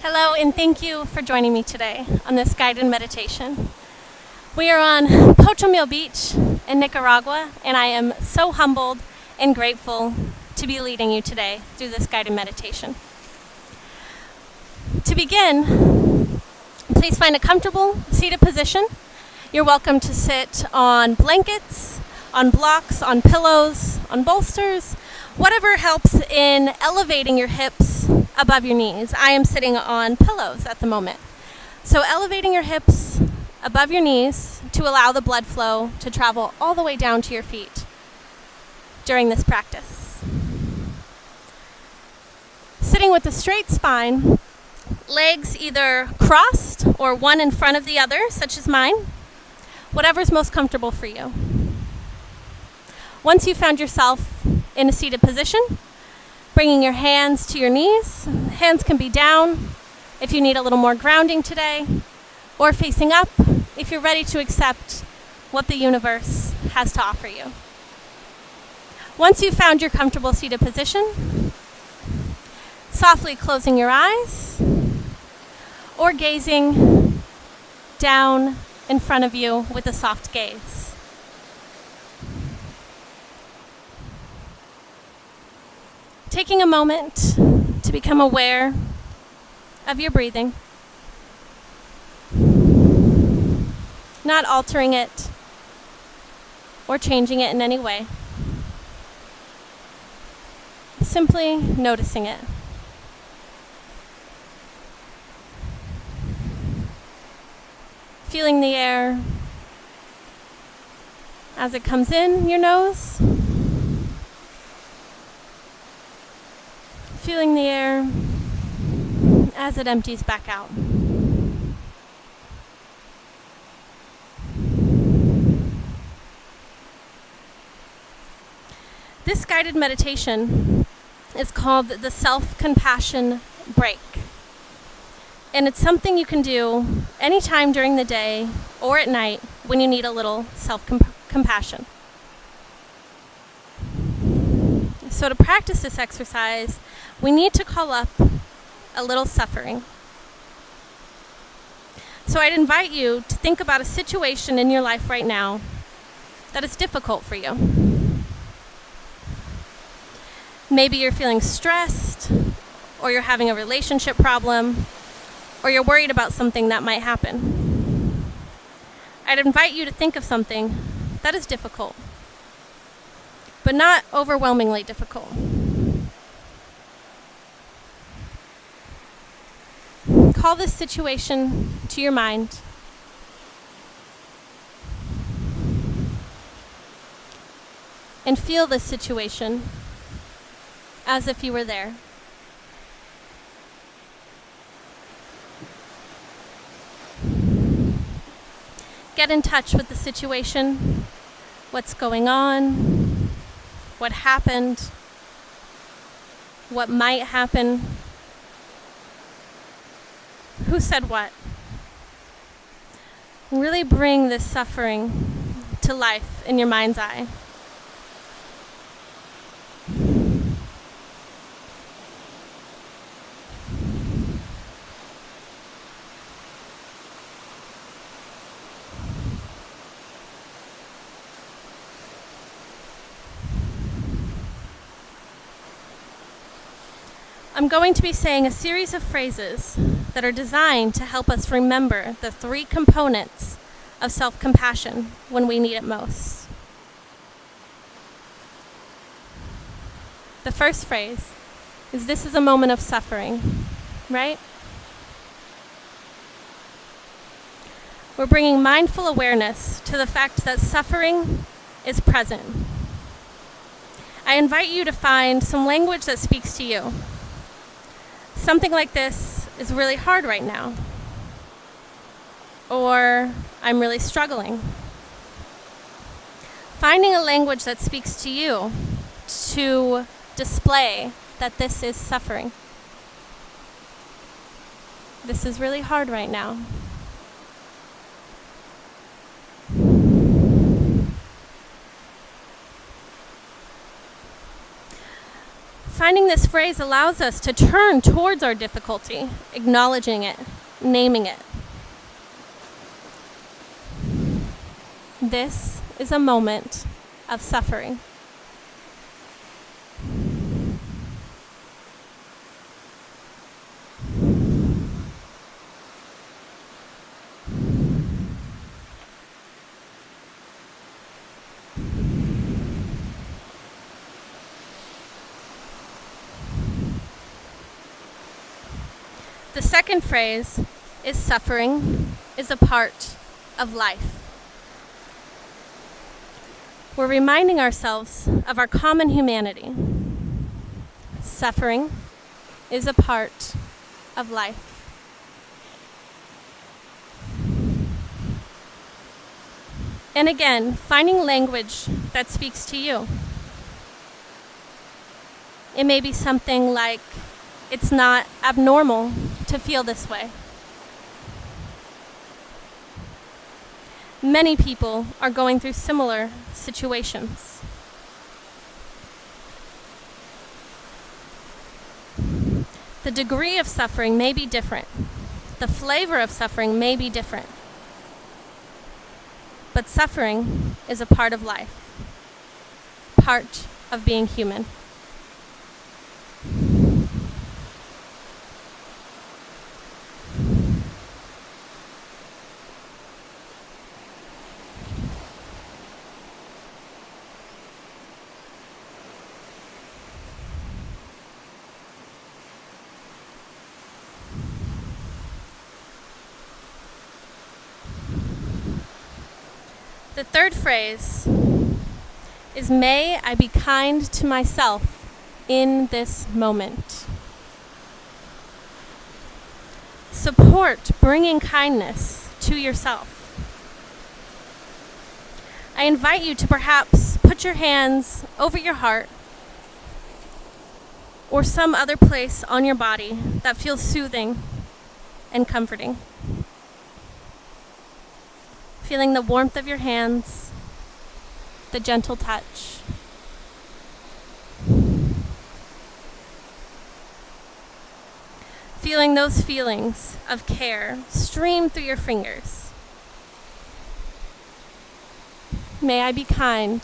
Hello, and thank you for joining me today on this guided meditation. We are on Pochomil Beach in Nicaragua, and I am so humbled and grateful to be leading you today through this guided meditation. To begin, please find a comfortable seated position. You're welcome to sit on blankets, on blocks, on pillows, on bolsters, whatever helps in elevating your hips above your knees. I am sitting on pillows at the moment. So elevating your hips above your knees to allow the blood flow to travel all the way down to your feet during this practice. Sitting with a straight spine, legs either crossed or one in front of the other, such as mine, whatever's most comfortable for you. Once you've found yourself in a seated position, bringing your hands to your knees. Hands can be down if you need a little more grounding today, or facing up if you're ready to accept what the universe has to offer you. Once you've found your comfortable seated position, softly closing your eyes or gazing down in front of you with a soft gaze. Taking a moment to become aware of your breathing, not altering it or changing it in any way, simply noticing it. Feeling the air as it comes in your nose. Feeling the air as it empties back out. This guided meditation is called the Self-Compassion Break. And it's something you can do anytime during the day or at night when you need a little self-compassion. So to practice this exercise, we need to call up a little suffering. So I'd invite you to think about a situation in your life right now that is difficult for you. Maybe you're feeling stressed, or you're having a relationship problem, or you're worried about something that might happen. I'd invite you to think of something that is difficult, but not overwhelmingly difficult. Call this situation to your mind. And feel this situation as if you were there. Get in touch with the situation, what's going on, what happened, what might happen, who said what. Really bring this suffering to life in your mind's eye. I'm going to be saying a series of phrases that are designed to help us remember the three components of self-compassion when we need it most. The first phrase is, this is a moment of suffering, right? We're bringing mindful awareness to the fact that suffering is present. I invite you to find some language that speaks to you. Something like this is really hard right now. Or, I'm really struggling. Finding a language that speaks to you to display that this is suffering. This is really hard right now. Finding this phrase allows us to turn towards our difficulty, acknowledging it, naming it. This is a moment of suffering. The second phrase is suffering is a part of life. We're reminding ourselves of our common humanity. Suffering is a part of life. And again, finding language that speaks to you. It may be something like, it's not abnormal to feel this way. Many people are going through similar situations. The degree of suffering may be different. The flavor of suffering may be different. But suffering is a part of life, part of being human. The third phrase is, may I be kind to myself in this moment. Support bringing kindness to yourself. I invite you to perhaps put your hands over your heart or some other place on your body that feels soothing and comforting. Feeling the warmth of your hands, the gentle touch. Feeling those feelings of care stream through your fingers. May I be kind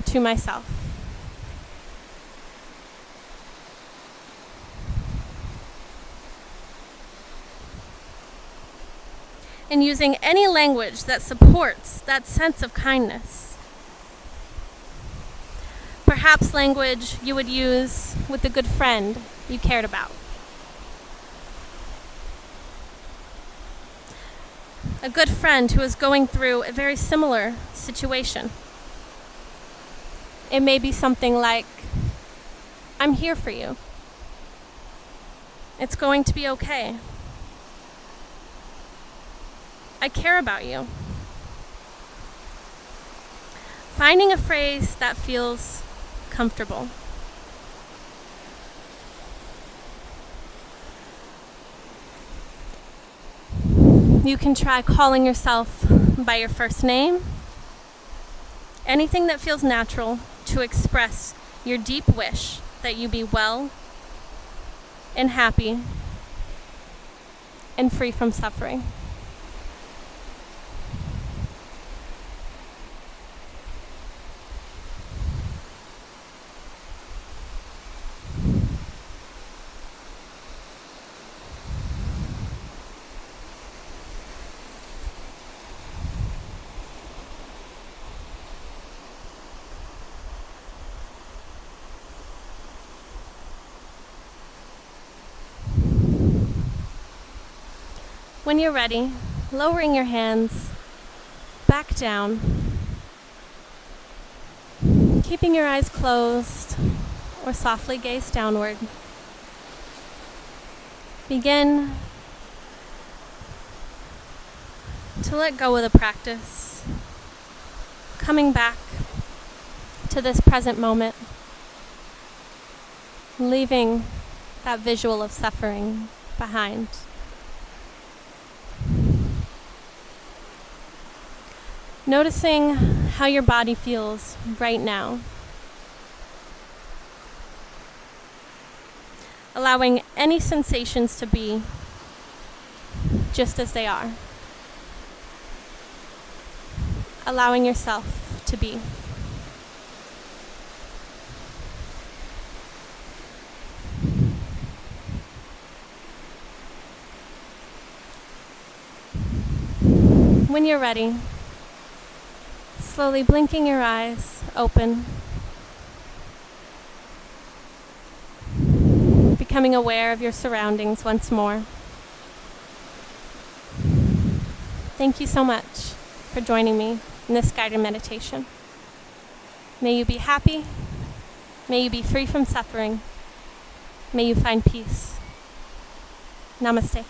to myself. And using any language that supports that sense of kindness. Perhaps language you would use with a good friend you cared about. A good friend who is going through a very similar situation. It may be something like, I'm here for you. It's going to be okay. I care about you. Finding a phrase that feels comfortable. You can try calling yourself by your first name. Anything that feels natural to express your deep wish that you be well and happy and free from suffering. When you're ready, lowering your hands back down, keeping your eyes closed or softly gaze downward. Begin to let go of the practice, coming back to this present moment, leaving that visual of suffering behind. Noticing how your body feels right now. allowing any sensations to be just as they are. Allowing yourself to be. When you're ready, slowly blinking your eyes open, becoming aware of your surroundings once more. Thank you so much for joining me in this guided meditation. May you be happy. May you be free from suffering. May you find peace. Namaste.